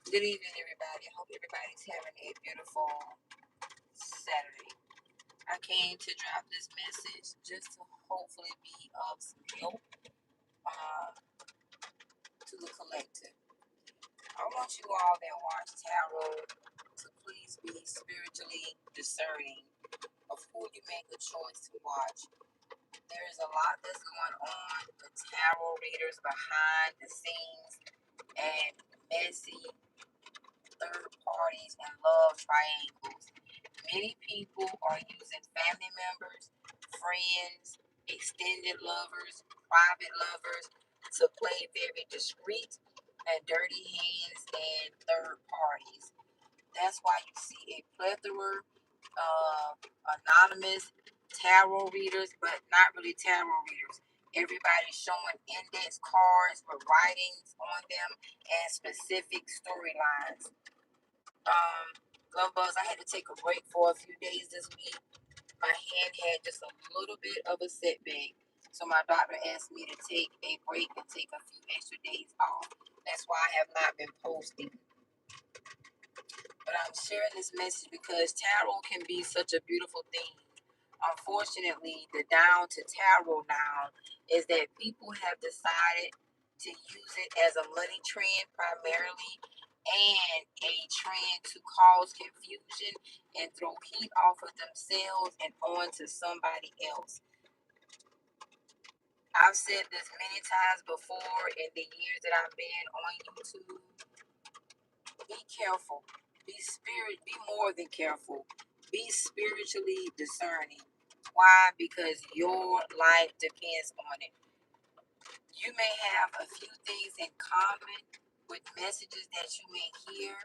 Good evening, everybody. I hope everybody's having a beautiful Saturday. I came to drop this message just to hopefully be of some help to the collective. I want you all that watch tarot to please be spiritually discerning of who you make a choice to watch. There is a lot that's going on with tarot readers behind the scenes and messy third parties and love triangles. Many people are using family members, friends, extended lovers, private lovers to play very discreet and dirty hands and third parties. That's why you see a plethora of anonymous tarot readers, but not really tarot readers. Everybody's showing index cards with writings on them and specific storylines. Um, Love Buzz, I had to take a break for a few days this week. My hand had just a little bit of a setback. So my doctor asked me to take a break and take a few extra days off. That's why I have not been posting. But I'm sharing this message because tarot can be such a beautiful thing. Unfortunately, the down to tarot now is that people have decided to use it as a money trend primarily and a trend to cause confusion and throw heat off of themselves and onto somebody else. I've said this many times before in the years that I've been on YouTube. Be careful. Be more than careful. Be spiritually discerning. Why? Because your life depends on it. You may have a few things in common with messages that you may hear,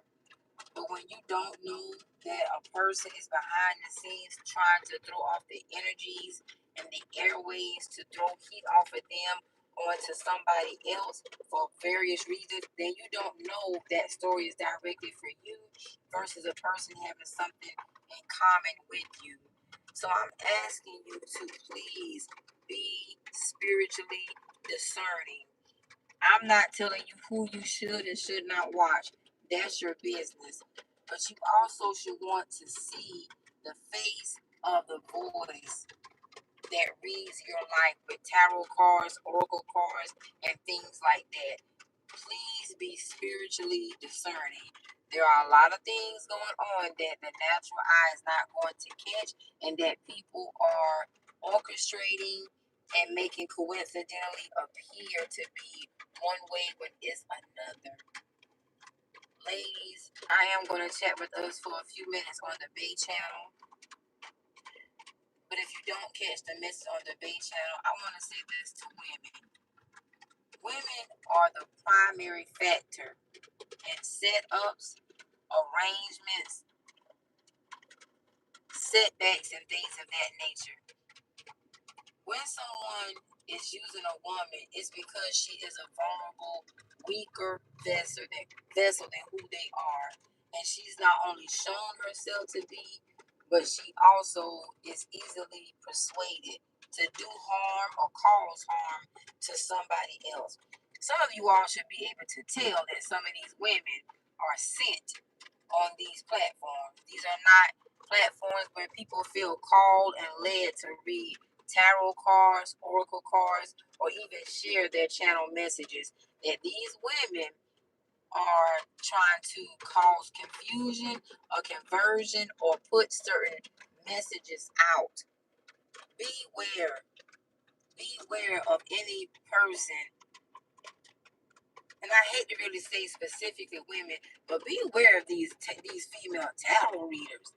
but when you don't know that a person is behind the scenes trying to throw off the energies and the airways to throw heat off of them onto somebody else for various reasons, then you don't know that story is directly for you versus a person having something in common with you. So I'm asking you to please be spiritually discerning. I'm not telling you who you should and should not watch. That's your business. But you also should want to see the face of the voice that reads your life with tarot cards, oracle cards, and things like that. Please be spiritually discerning. There are a lot of things going on that the natural eye is not going to catch, and that people are orchestrating and making coincidentally appear to be one way when it's another. Ladies, I am going to chat with us for a few minutes on the Bay channel. But if you don't catch the message on the Bay channel, I want to say this to women. Women are the primary factor in setups, arrangements, setbacks, and things of that nature. When someone is using a woman, it's because she is a vulnerable, weaker vessel than who they are. And she's not only shown herself to be, but she also is easily persuaded to do harm or cause harm to somebody else. Some of you all should be able to tell that some of these women are sent on these platforms. These are not platforms where people feel called and led to read tarot cards, oracle cards, or even share their channel messages. That these women are trying to cause confusion or conversion or put certain messages out. Beware. Beware of any person, and I hate to really say specifically women, but beware of these female tarot readers.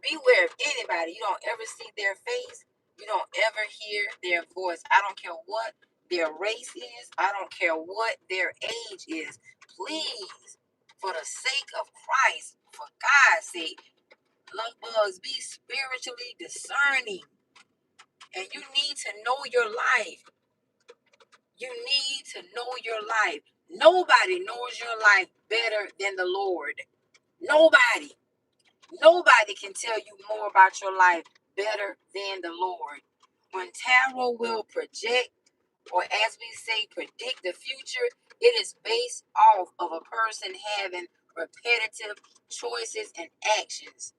Beware of anybody. You don't ever see their face. You don't ever hear their voice. I don't care what their race is. I don't care what their age is. Please, for the sake of Christ, for God's sake, love bugs, be spiritually discerning. And you need to know your life. You need to know your life. Nobody knows your life better than the Lord. Nobody. Nobody can tell you more about your life better than the Lord. When tarot will project, or as we say, predict the future, it is based off of a person having repetitive choices and actions.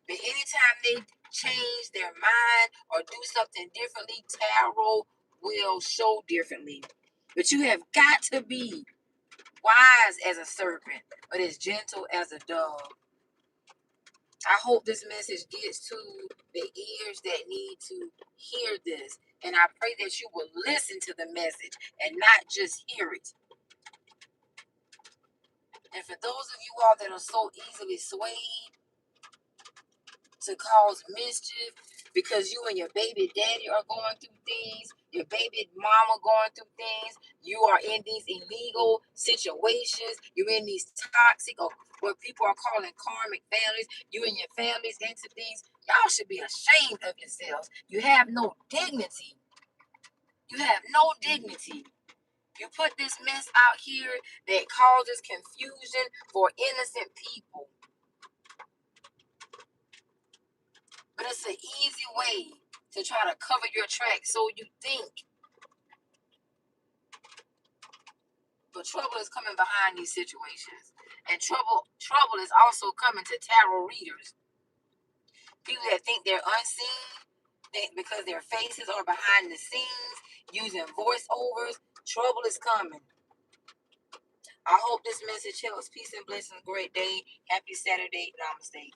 But anytime they change their mind or do something differently, tarot will show differently. But you have got to be wise as a serpent, but as gentle as a dove. I hope this message gets to the ears that need to hear this. And I pray that you will listen to the message and not just hear it. And for those of you all that are so easily swayed to cause mischief because you and your baby daddy are going through things, your baby mama going through things, you are in these illegal situations, you're in these toxic or what people are calling karmic families, you and your families into things, y'all should be ashamed of yourselves. You have no dignity. You have no dignity. You put this mess out here that causes confusion for innocent people. But it's an easy way to try to cover your tracks, so you think. But trouble is coming behind these situations. And trouble is also coming to tarot readers. People that think they're unseen, because their faces are behind the scenes, using voiceovers, trouble is coming. I hope this message helps. Peace and blessings. Great day. Happy Saturday. Namaste.